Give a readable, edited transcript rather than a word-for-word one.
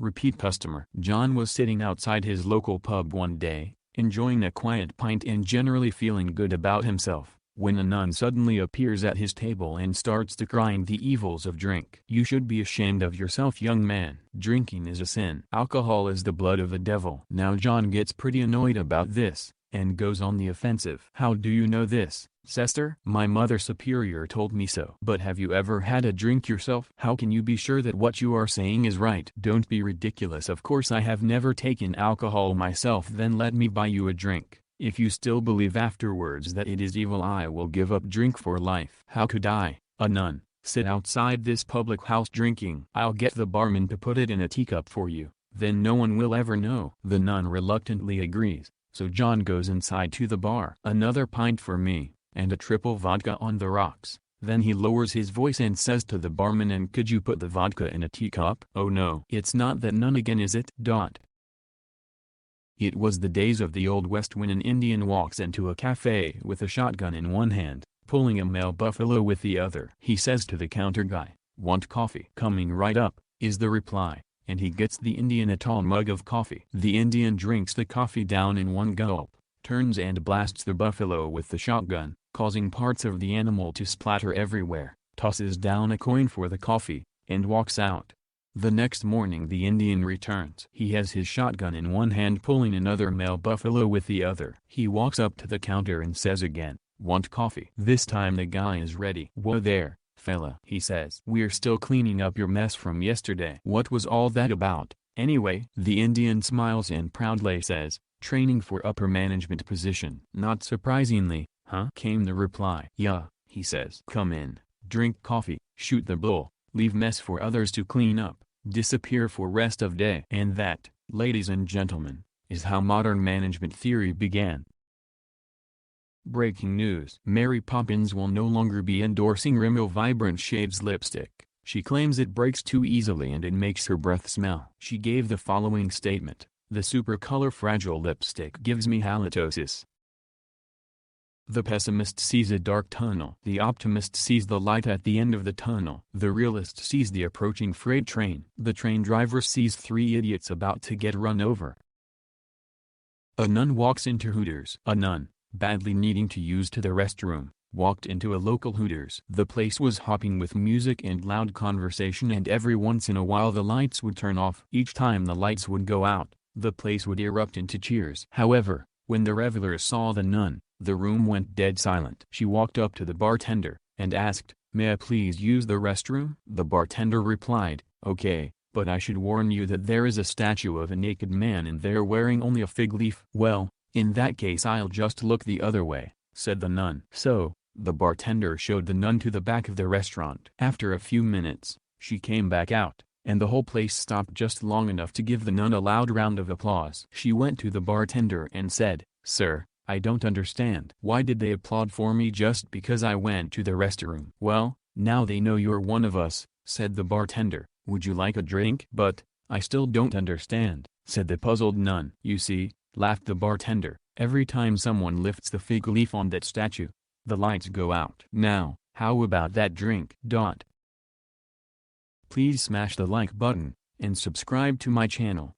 Repeat customer. John was sitting outside his local pub one day, enjoying a quiet pint and generally feeling good about himself, when a nun suddenly appears at his table and starts decrying the evils of drink. "You should be ashamed of yourself, young man. Drinking is a sin. Alcohol is the blood of the devil." Now John gets pretty annoyed about this, and goes on the offensive. "How do you know this, sister?" "My mother superior told me so." "But have you ever had a drink yourself?" "How can you be sure that what you are saying is right?" "Don't be ridiculous. Of course I have never taken alcohol myself." "Then let me buy you a drink. If you still believe afterwards that it is evil, I will give up drink for life." "How could I, a nun, sit outside this public house drinking?" "I'll get the barman to put it in a teacup for you, then no one will ever know." The nun reluctantly agrees, so John goes inside to the bar. "Another pint for me, and a triple vodka on the rocks." Then he lowers his voice and says to the barman, "And could you put the vodka in a teacup?" "Oh no, it's not that nun again, is it?" It was the days of the Old West when an Indian walks into a cafe with a shotgun in one hand, pulling a male buffalo with the other. He says to the counter guy, "Want coffee?" "Coming right up," is the reply, and he gets the Indian a tall mug of coffee. The Indian drinks the coffee down in one gulp, turns and blasts the buffalo with the shotgun, causing parts of the animal to splatter everywhere, tosses down a coin for the coffee, and walks out. The next morning the Indian returns. He has his shotgun in one hand pulling another male buffalo with the other. He walks up to the counter and says again, "Want coffee?" This time the guy is ready. "Whoa there, fella," he says. "We're still cleaning up your mess from yesterday." "What was all that about, anyway?" The Indian smiles and proudly says, "Training for upper management position." "Not surprisingly, huh?" came the reply. "Yeah," he says. "Come in, drink coffee, shoot the bull, leave mess for others to clean up, disappear for rest of day." And that, ladies and gentlemen, is how modern management theory began. Breaking news: Mary Poppins will no longer be endorsing Rimmel Vibrant Shades lipstick. She claims it breaks too easily and it makes her breath smell. She gave the following statement: "The super color fragile lipstick gives me halitosis. The pessimist sees a dark tunnel. The optimist sees the light at the end of the tunnel. The realist sees the approaching freight train. The train driver sees three idiots about to get run over." A nun walks into Hooters. A nun, badly needing to use the restroom, walked into a local Hooters. The place was hopping with music and loud conversation, and every once in a while the lights would turn off. Each time the lights would go out, the place would erupt into cheers. However, when the revelers saw the nun, the room went dead silent. She walked up to the bartender, and asked, "May I please use the restroom?" The bartender replied, "Okay, but I should warn you that there is a statue of a naked man in there wearing only a fig leaf." "Well, in that case I'll just look the other way," said the nun. So, the bartender showed the nun to the back of the restaurant. After a few minutes, she came back out, and the whole place stopped just long enough to give the nun a loud round of applause. She went to the bartender and said, "Sir, I don't understand. Why did they applaud for me just because I went to the restroom?" "Well, now they know you're one of us," said the bartender. "Would you like a drink?" "But, I still don't understand," said the puzzled nun. "You see," laughed the bartender, "every time someone lifts the fig leaf on that statue, the lights go out. Now, how about that drink?" Please smash the like button, and subscribe to my channel.